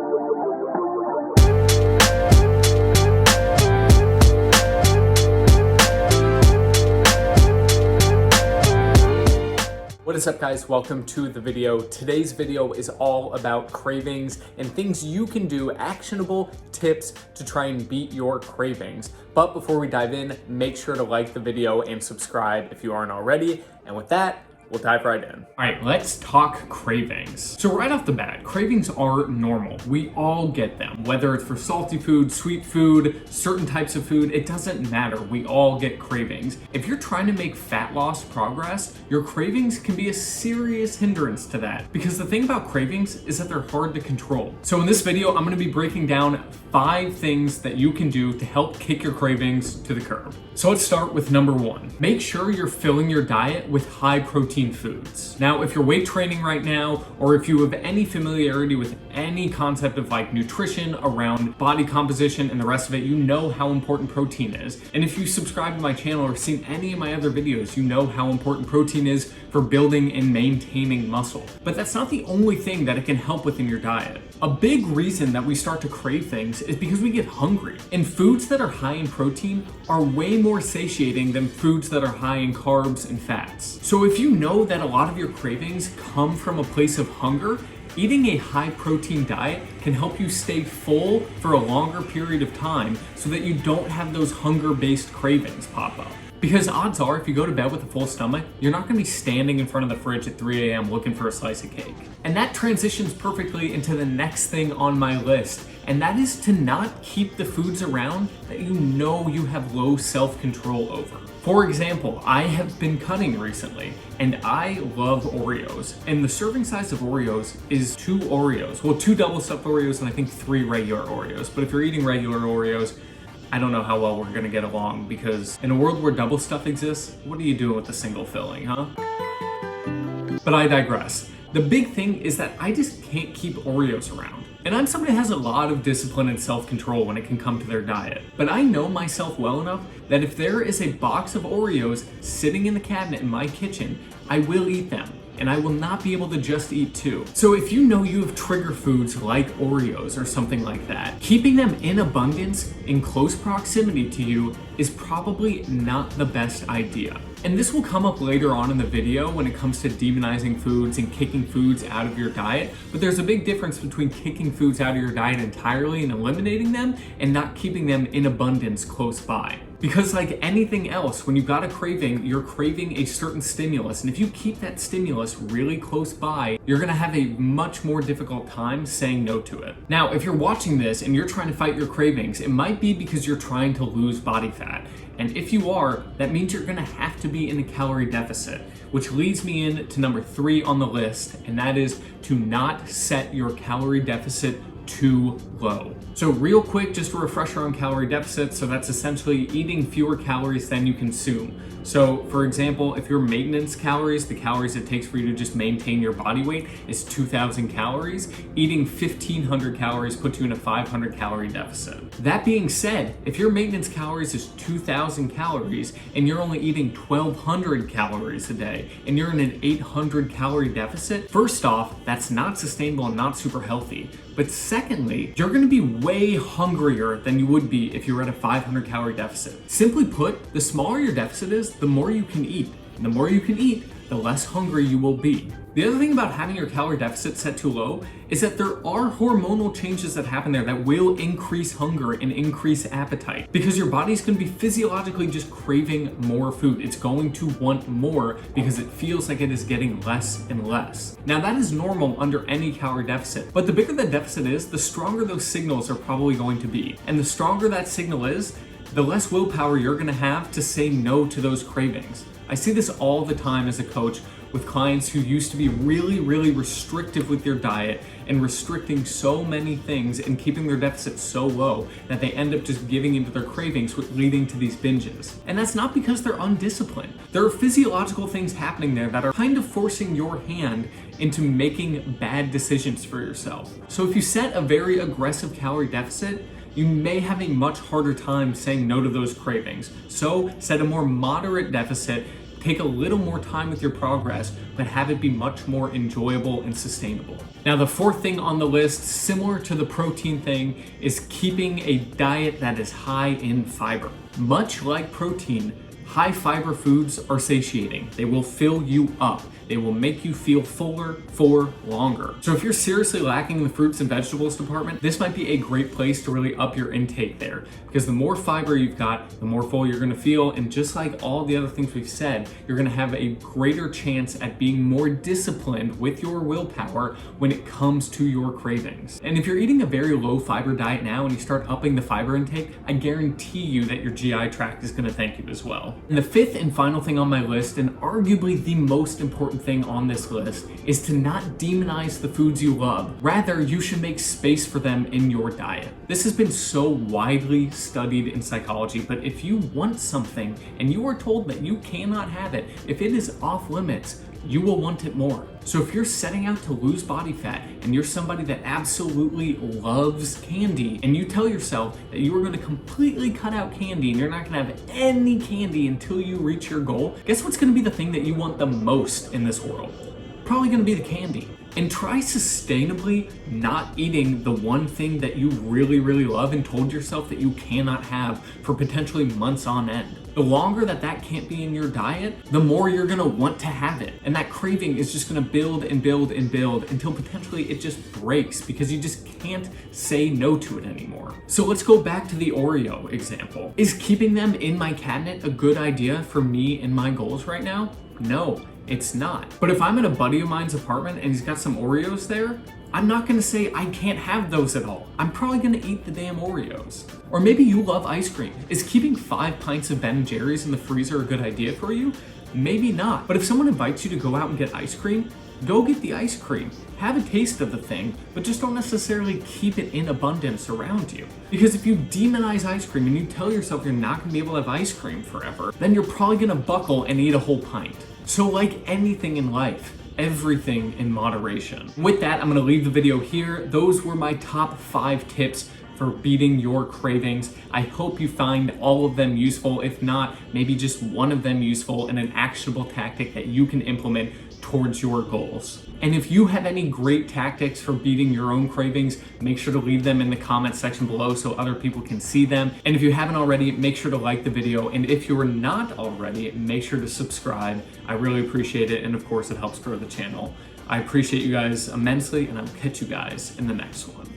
What is up, guys? Welcome to the video. Today's video is all about cravings and things you can do, actionable tips to try and beat your cravings. But before we dive in, make sure to like the video and subscribe if you aren't already. And with that, we'll dive right in. All right, let's talk cravings. So right off the bat, cravings are normal. We all get them, whether it's for salty food, sweet food, certain types of food, it doesn't matter. We all get cravings. If you're trying to make fat loss progress, your cravings can be a serious hindrance to that, because the thing about cravings is that they're hard to control. So in this video, I'm gonna be breaking down 5 things that you can do to help kick your cravings to the curb. So let's start with number 1. Make sure you're filling your diet with high protein foods. Now, if you're weight training right now, or if you have any familiarity with any concept of like nutrition around body composition and the rest of it, you know how important protein is. And if you subscribe to my channel or seen any of my other videos, you know how important protein is for building and maintaining muscle. But that's not the only thing that it can help with in your diet. A big reason that we start to crave things is because we get hungry. And foods that are high in protein are way more satiating than foods that are high in carbs and fats. So if you know that a lot of your cravings come from a place of hunger, eating a high protein diet can help you stay full for a longer period of time so that you don't have those hunger-based cravings pop up. Because odds are, if you go to bed with a full stomach, you're not gonna be standing in front of the fridge at 3 a.m. looking for a slice of cake. And that transitions perfectly into the next thing on my list, and that is to not keep the foods around that you know you have low self-control over. For example, I have been cutting recently, and I love Oreos. And the serving size of Oreos is 2 Oreos. Well, 2 double stuffed Oreos and I think 3 regular Oreos. But if you're eating regular Oreos, I don't know how well we're gonna get along, because in a world where double stuff exists, what are you doing with the single filling, huh? But I digress. The big thing is that I just can't keep Oreos around. And I'm somebody that has a lot of discipline and self-control when it can come to their diet. But I know myself well enough that if there is a box of Oreos sitting in the cabinet in my kitchen, I will eat them. And I will not be able to just eat 2. So if you know you have trigger foods like Oreos or something like that, keeping them in abundance in close proximity to you is probably not the best idea. And this will come up later on in the video when it comes to demonizing foods and kicking foods out of your diet. But there's a big difference between kicking foods out of your diet entirely and eliminating them, and not keeping them in abundance close by. Because like anything else, when you've got a craving, you're craving a certain stimulus. And if you keep that stimulus really close by, you're gonna have a much more difficult time saying no to it. Now, if you're watching this and you're trying to fight your cravings, it might be because you're trying to lose body fat. And if you are, that means you're gonna have to be in a calorie deficit, which leads me in to number 3 on the list, and that is to not set your calorie deficit too low. So real quick, just a refresher on calorie deficit. So that's essentially eating fewer calories than you consume. So for example, if your maintenance calories, the calories it takes for you to just maintain your body weight, is 2,000 calories, eating 1,500 calories puts you in a 500 calorie deficit. That being said, if your maintenance calories is 2,000 calories and you're only eating 1,200 calories a day and you're in an 800 calorie deficit, first off, that's not sustainable and not super healthy. But secondly, you're gonna be way hungrier than you would be if you were at a 500 calorie deficit. Simply put, the smaller your deficit is, the more you can eat. And the more you can eat, the less hungry you will be. The other thing about having your calorie deficit set too low is that there are hormonal changes that happen there that will increase hunger and increase appetite, because your body's going to be physiologically just craving more food. It's going to want more because it feels like it is getting less and less. Now that is normal under any calorie deficit, but the bigger the deficit is, the stronger those signals are probably going to be. And the stronger that signal is, the less willpower you're going to have to say no to those cravings. I see this all the time as a coach with clients who used to be really, really restrictive with their diet and restricting so many things and keeping their deficit so low that they end up just giving into their cravings, leading to these binges. And that's not because they're undisciplined. There are physiological things happening there that are kind of forcing your hand into making bad decisions for yourself. So if you set a very aggressive calorie deficit, you may have a much harder time saying no to those cravings. So set a more moderate deficit, Take a little more time with your progress, but have it be much more enjoyable and sustainable. Now, the fourth thing on the list, similar to the protein thing, is keeping a diet that is high in fiber. Much like protein, high fiber foods are satiating. They will fill you up. They will make you feel fuller for longer. So if you're seriously lacking in the fruits and vegetables department, this might be a great place to really up your intake there, because the more fiber you've got, the more full you're gonna feel. And just like all the other things we've said, you're gonna have a greater chance at being more disciplined with your willpower when it comes to your cravings. And if you're eating a very low fiber diet now and you start upping the fiber intake, I guarantee you that your GI tract is gonna thank you as well. And the fifth and final thing on my list, and arguably the most important thing on this list, is to not demonize the foods you love. Rather, you should make space for them in your diet. This has been so widely studied in psychology, but if you want something and you are told that you cannot have it, if it is off limits, you will want it more. So if you're setting out to lose body fat and you're somebody that absolutely loves candy, and you tell yourself that you are going to completely cut out candy and you're not going to have any candy until you reach your goal, guess what's going to be the thing that you want the most in this world? Probably going to be the candy. And try sustainably not eating the one thing that you really, really love and told yourself that you cannot have for potentially months on end. The longer that that can't be in your diet, the more you're gonna want to have it. And that craving is just gonna build and build and build until potentially it just breaks because you just can't say no to it anymore. So let's go back to the Oreo example. Is keeping them in my cabinet a good idea for me and my goals right now? No, it's not. But if I'm at a buddy of mine's apartment and he's got some Oreos there, I'm not gonna say I can't have those at all. I'm probably gonna eat the damn Oreos. Or maybe you love ice cream. Is keeping 5 pints of Ben & Jerry's in the freezer a good idea for you? Maybe not. But if someone invites you to go out and get ice cream, go get the ice cream. Have a taste of the thing, but just don't necessarily keep it in abundance around you. Because if you demonize ice cream and you tell yourself you're not gonna be able to have ice cream forever, then you're probably gonna buckle and eat a whole pint. So like anything in life, everything in moderation. With that, I'm gonna leave the video here. Those were my top 5 tips for beating your cravings. I hope you find all of them useful. If not, maybe just one of them useful and an actionable tactic that you can implement towards your goals. And if you have any great tactics for beating your own cravings, make sure to leave them in the comment section below so other people can see them. And if you haven't already, make sure to like the video. And if you're not already, make sure to subscribe. I really appreciate it. And of course, it helps grow the channel. I appreciate you guys immensely, and I'll catch you guys in the next one.